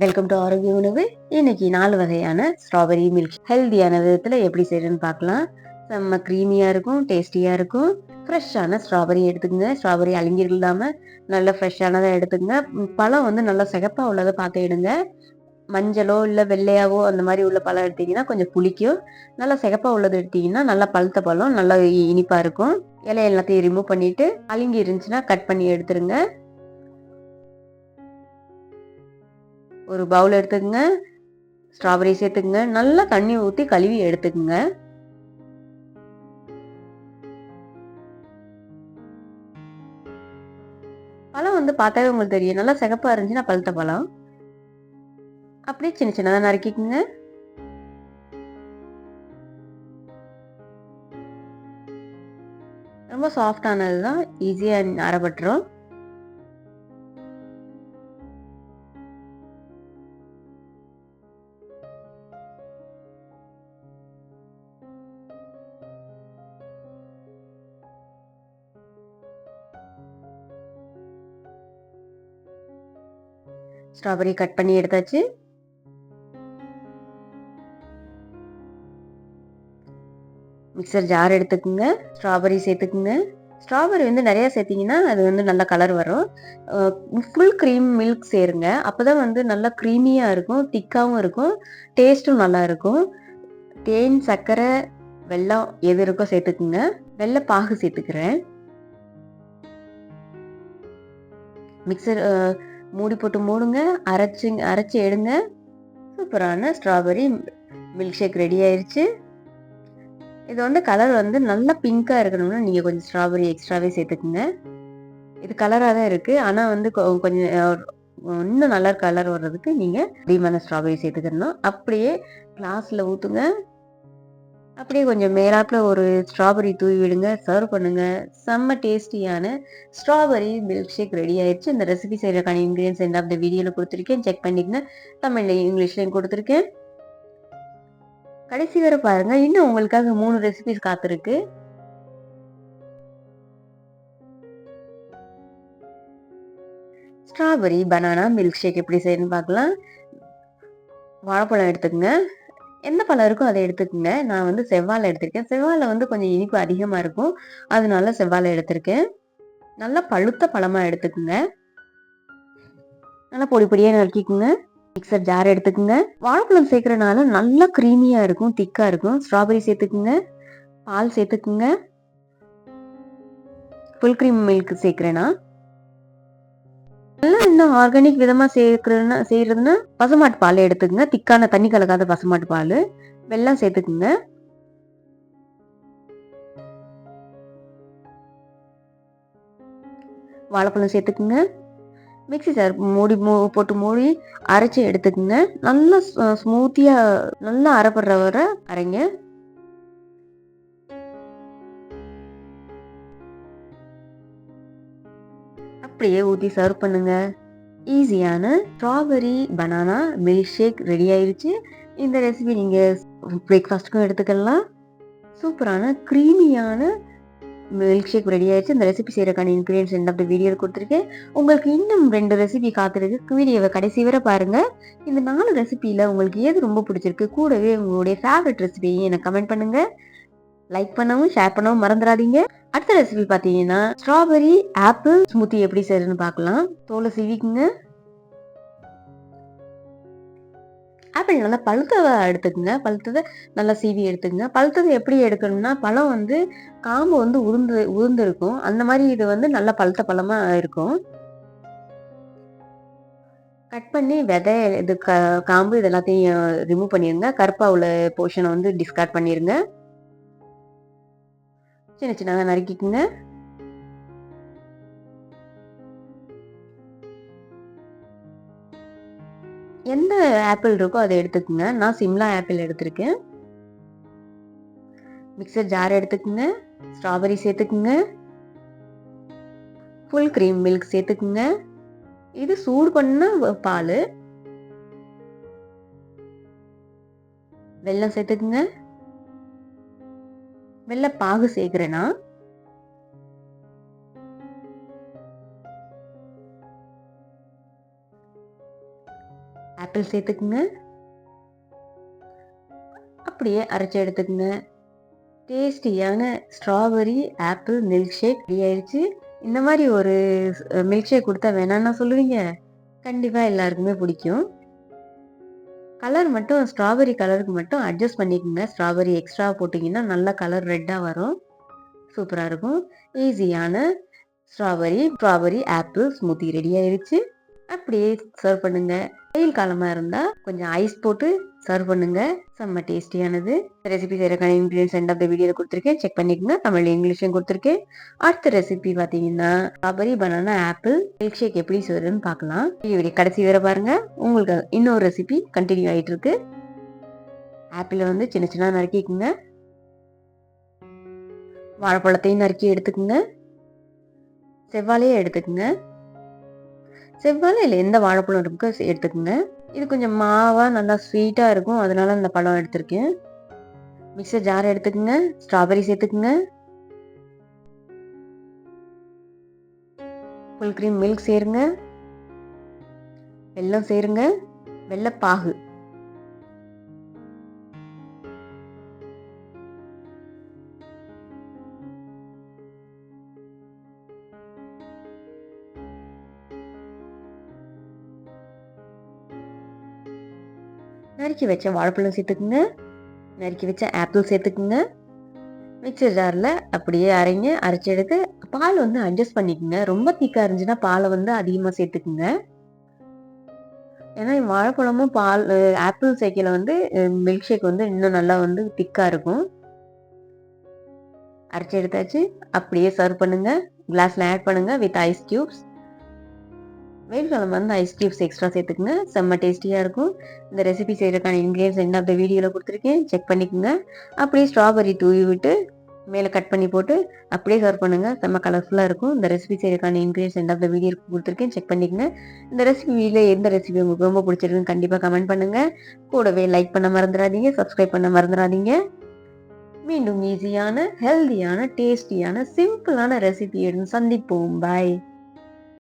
Welcome to ஆரோக்கிய உணவு. இன்னைக்கு 4 வகையான ஸ்ட்ராபெரி மில்க் ஹெல்தியான விதத்துல எப்படி செய்யறதுன்னு பார்க்கலாம். செம்ம க்ரீமியா இருக்கும், டேஸ்டியா இருக்கும். ஃப்ரெஷ்ஷான ஸ்ட்ராபெரி எடுத்துக்கங்க. ஸ்ட்ராபெரி அழுங்கி இல்லாம நல்ல ஃப்ரெஷ்ஷானதை எடுத்துக்கங்க. பழம் வந்து நல்லா சிகப்பா உள்ளதை பார்த்து எடுங்க. மஞ்சளோ இல்ல வெள்ளையாவோ அந்த மாதிரி உள்ள பழம் எடுத்தீங்கன்னா கொஞ்சம் புளிக்கும். நல்லா சிகப்பா உள்ளது எடுத்தீங்கன்னா நல்லா பழுத்த பழம் நல்லா இனிப்பா இருக்கும். இலை எல்லாத்தையும் ரிமூவ் பண்ணிட்டு அழுங்கி இருந்துச்சுன்னா கட் பண்ணி எடுத்துருங்க. ஒரு பவுல் எடுத்துக்கங்க. ஸ்ட்ராபெரி சேர்த்துக்குங்க. நல்லா தண்ணி ஊற்றி கழுவி எடுத்துக்குங்க. பழம் வந்து பார்த்தாவே உங்களுக்கு தெரியும், நல்லா சிகப்பா இருந்துச்சுன்னா பழுத்த பழம். அப்படியே சின்ன சின்னதாக நறுக்கிக்குங்க. ரொம்ப சாஃப்டானது தான், ஈஸியாக அரைப்பட்டுரும். ஸ்ட்ராபெரி கட் பண்ணி எடுத்தாச்சு. மிக்சர் ஜார் எடுத்துக்குங்க. ஸ்ட்ராபெரி சேர்த்துக்குங்க. ஸ்ட்ராபெரி வந்து நிறைய சேர்த்தீங்கன்னா அது வந்து நல்ல கலர் வரும். ஃபுல் க்ரீம் மில்க் சேருங்க. அப்போதான் வந்து நல்லா க்ரீமியாக இருக்கும், திக்காகவும் இருக்கும், டேஸ்ட்டும் நல்லா இருக்கும். தேன், சர்க்கரை, வெல்லம் எது இருக்கோ சேர்த்துக்குங்க. வெள்ளை பாகு சேர்த்துக்கிறேன். மிக்சர் மூடி போட்டு மூடுங்க. அரைச்சி எடுங்க. சூப்பரான ஸ்ட்ராபெரி மில்க் ஷேக் ரெடி ஆயிடுச்சு. இது வந்து கலர் வந்து நல்லா பிங்காக இருக்கணும்னா நீங்கள் கொஞ்சம் ஸ்ட்ராபெரி எக்ஸ்ட்ராவே சேர்த்துக்குங்க. இது கலராக தான் இருக்குது, ஆனால் வந்து கொஞ்சம் இன்னும் நல்லா கலர் வர்றதுக்கு நீங்கள் அதிகமான ஸ்ட்ராபெரி சேர்த்துக்கணும். அப்படியே கிளாஸில் ஊற்றுங்க. அப்படியே கொஞ்சம் மேலாப்பில் ஒரு ஸ்ட்ராபெரி தூவி விடுங்க. சர்வ் பண்ணுங்க. செம்ம டேஸ்டியான ஸ்ட்ராபெரி மில்க் ஷேக் ரெடி ஆயிடுச்சு. இந்த ரெசிபி செய்யறதுக்கான இன்கிரியன்ஸ் எண்ட் ஆஃப் த வீடியோவில் கொடுத்துருக்கேன், செக் பண்ணிக்கங்க. தமிழ்லையும் இங்கிலீஷ்லையும் கொடுத்துருக்கேன். கடைசி வரை பாருங்க, இன்னும் உங்களுக்காக 3 ரெசிபிஸ் காத்திருக்கு. ஸ்ட்ராபெரி பனானா மில்க் ஷேக் எப்படி செய்யணும்னு பார்க்கலாம். வாழைப்பழம் எடுத்துக்கங்க. எந்த பழம் இருக்கோ அதை எடுத்துக்கங்க. நான் வந்து செவ்வாழை எடுத்திருக்கேன். செவ்வாழை வந்து கொஞ்சம் இனிப்பு அதிகமாக இருக்கும், அதனால செவ்வாழை எடுத்திருக்கேன். நல்லா பழுத்த பழமாக எடுத்துக்குங்க. நல்லா பொடி பொடியாக நறுக்கிக்குங்க. மிக்சர் ஜார் எடுத்துக்குங்க. வாழைப்பழம் சேர்க்கறனால நல்லா க்ரீமியாக இருக்கும், திக்காக இருக்கும். ஸ்ட்ராபெரி சேர்த்துக்குங்க. பால் சேர்த்துக்குங்க. ஃபுல் க்ரீம் மில்க் சேர்க்குறேன்னா. நல்லா இன்னும் ஆர்கானிக் விதமாக செய்யறதுன்னா பசுமாட்டு பால் எடுத்துக்கங்க. திக்கான தண்ணி கலக்காத பசுமாட்டு பால். வெல்லம் சேர்த்துக்குங்க. வாழைப்பழம் சேர்த்துக்குங்க. மிக்சி ஜார் போட்டு மூடி அரைச்சி எடுத்துக்குங்க. நல்லா ஸ்மூத்தியாக நல்லா அரைப்படுற வரை அரைங்க. அப்படியே ஊற்றி சர்வ் பண்ணுங்க. ஈஸியான strawberry banana milkshake ready ஆயிடுச்சு. இந்த ரெசிபி நீங்கள் பிரேக்ஃபாஸ்ட்டுக்கும் எடுத்துக்கலாம். சூப்பரான க்ரீமியான மில்க் ஷேக் ரெடி ஆயிடுச்சு. இந்த ரெசிபி செய்யறதுக்கான ingredients end of the video கொடுத்துருக்கேன். உங்களுக்கு இன்னும் 2 ரெசிபி காத்திருக்கு. வீடியோவை கடைசி வரை பாருங்க. இந்த 4 ரெசிபியில் உங்களுக்கு எது ரொம்ப பிடிச்சிருக்கு, கூடவே உங்களுடைய ஃபேவரட் ரெசிபியை எனக்கு கமெண்ட் பண்ணுங்க. லைக் பண்ணவும் ஷேர் பண்ணவும் மறந்துடாதீங்க. அடுத்த ரெசிபி பார்த்தீங்கன்னா ஸ்ட்ராபெரி ஆப்பிள் ஸ்மூத்தி எப்படி செய்யறதுன்னு பார்க்கலாம். தோலை சீவிக்குங்க. ஆப்பிள் நல்லா பழுத்ததை எடுத்துக்கங்க. பழுத்ததை நல்லா சீவி எடுத்துக்கங்க. பழுத்ததை எப்படி எடுக்கணும்னா, பழம் வந்து காம்பு வந்து உதிர்ந்து இருக்கும். அந்த மாதிரி இது வந்து நல்லா பழுத்த பழமாக இருக்கும். கட் பண்ணி விதை, இது காம்பு இது எல்லாத்தையும் ரிமூவ் பண்ணிடுங்க. கருப்பாக உள்ள போர்ஷனை வந்து டிஸ்கார்ட் பண்ணிடுங்க. சின்ன சின்னதாக நறுக்கிக்குங்க. எந்த ஆப்பிள் இருக்கோ அதை எடுத்துக்கோங்க. நான் சிம்லா ஆப்பிள் எடுத்திருக்கேன். மிக்சர் ஜார் எடுத்துக்கோங்க. ஸ்ட்ராபெரி சேர்த்துக்குங்க. ஃபுல் க்ரீம் மில்க் சேர்த்துக்குங்க. இது சூடு பண்ண பால். வெல்லம் சேர்த்துக்குங்க. வெள்ளை பாகு சேர்க்கிறேன்னா. ஆப்பிள் சேர்த்துக்குங்க. அப்படியே அரைச்சி எடுத்துக்குங்க. டேஸ்டியான strawberry apple milkshake ready ஆயிடுச்சு. இந்த மாதிரி ஒரு மில்க் ஷேக் கொடுத்தா வேணான்னா சொல்லுவீங்க? கண்டிப்பாக எல்லாருக்குமே பிடிக்கும். கலர் மட்டும் ஸ்ட்ராபெரி கலருக்கு மட்டும் அட்ஜஸ்ட் பண்ணிக்கோங்க. ஸ்ட்ராபெரி எக்ஸ்ட்ரா போட்டிங்கன்னா நல்லா கலர் ரெட்டாக வரும். சூப்பராக இருக்கும். ஈஸியான ஸ்ட்ராபெரி ஆப்பிள் ஸ்மூத்தி ரெடி ஆயிடுச்சு. அப்படியே சர்வ் பண்ணுங்க. வெயில் காலமாக இருந்தால் கொஞ்சம் ஐஸ் போட்டு சர்வ் பண்ணுங்க. செம்ம டேஸ்டியானது. ரெசிபி செய்யறதுக்கான இன்கிரீடியன்ஸ் எண்ட் ஆஃப் த வீடியோவில் கொடுத்துருக்கேன். செக் பண்ணிக்கோங்க. தமிழ் இங்கிலீஷும் கொடுத்துருக்கேன். அடுத்த ரெசிபி பார்த்தீங்கன்னா strawberry banana apple milkshake எப்படி செய்யறதுன்னு பார்க்கலாம். வீடியோ கடைசி வரை பாருங்க. உங்களுக்கு இன்னொரு ரெசிபி கண்டினியூ ஆகிட்டு இருக்கு. ஆப்பிளை வந்து சின்ன சின்ன நறுக்கிக்குங்க. வாழைப்பழத்தையும் நறுக்கி எடுத்துக்குங்க. செவ்வாழையே எடுத்துக்குங்க. செவ்வாழையில் எந்த வாழைப்பழம் இருக்கோ எடுத்துக்குங்க. இது கொஞ்சம் மாவா நல்லா ஸ்வீட்டாக இருக்கும், அதனால இந்த பழம் எடுத்திருக்கேன். மிக்சர் ஜார் எடுத்துக்குங்க. ஸ்ட்ராபெரி சேர்த்துக்குங்க. ஃபுல் க்ரீம் மில்க் சேருங்க. வெல்லம் சேருங்க. வெல்லப்பாகு நறுக்கி வச்ச வாழைப்பழம் சேர்த்துக்குங்க. நறுக்கி வச்ச ஆப்பிள் சேர்த்துக்குங்க. மிக்சர் ஜாரில் அப்படியே அரைச்சி எடுத்து பால் வந்து அட்ஜஸ்ட் பண்ணிக்கோங்க. ரொம்ப திக்காக இருந்துச்சுன்னா பாலை வந்து அதிகமாக சேர்த்துக்குங்க. ஏன்னா வாழைப்பழமும் பால் ஆப்பிள் சேர்க்கையில் வந்து மில்க் ஷேக் வந்து இன்னும் நல்லா வந்து திக்காக இருக்கும். அரைச்சி எடுத்தாச்சு. அப்படியே சர்வ் பண்ணுங்க. கிளாஸில் ஆட் பண்ணுங்க வித் ஐஸ் கியூப்ஸ். வெயில் காலம் வந்து ஐஸ் கியூப்ஸ் எக்ஸ்ட்ரா சேர்த்துக்குங்க. செம்ம டேஸ்டியாக இருக்கும். இந்த ரெசிபி செய்யறதுக்கான இன்கிரீடியன்ஸ் எண்ட் ஆஃப் த வீடியோவில் கொடுத்துருக்கேன். செக் பண்ணிக்கோங்க. அப்படியே ஸ்ட்ராபெரி தூவி விட்டு மேலே கட் பண்ணி போட்டு அப்படியே சர்வ் பண்ணுங்கள். செம்ம கலர்ஃபுல்லாக இருக்கும். இந்த ரெசிபி செய்யறதுக்கான ingredients end of the video கொடுத்துருக்கேன். செக் பண்ணிக்கோங்க. இந்த ரெசிபியில் எந்த ரெசிபி உங்களுக்கு ரொம்ப பிடிச்சிருக்குன்னு கண்டிப்பாக கமெண்ட் பண்ணுங்கள். கூடவே லைக் பண்ண மறந்துடாதீங்க. சப்ஸ்கிரைப் பண்ண மறந்துடாதீங்க. மீண்டும் ஈஸியான, ஹெல்தியான, டேஸ்டியான, சிம்பிளான ரெசிபியுடன் சந்திப்போம். பாய்.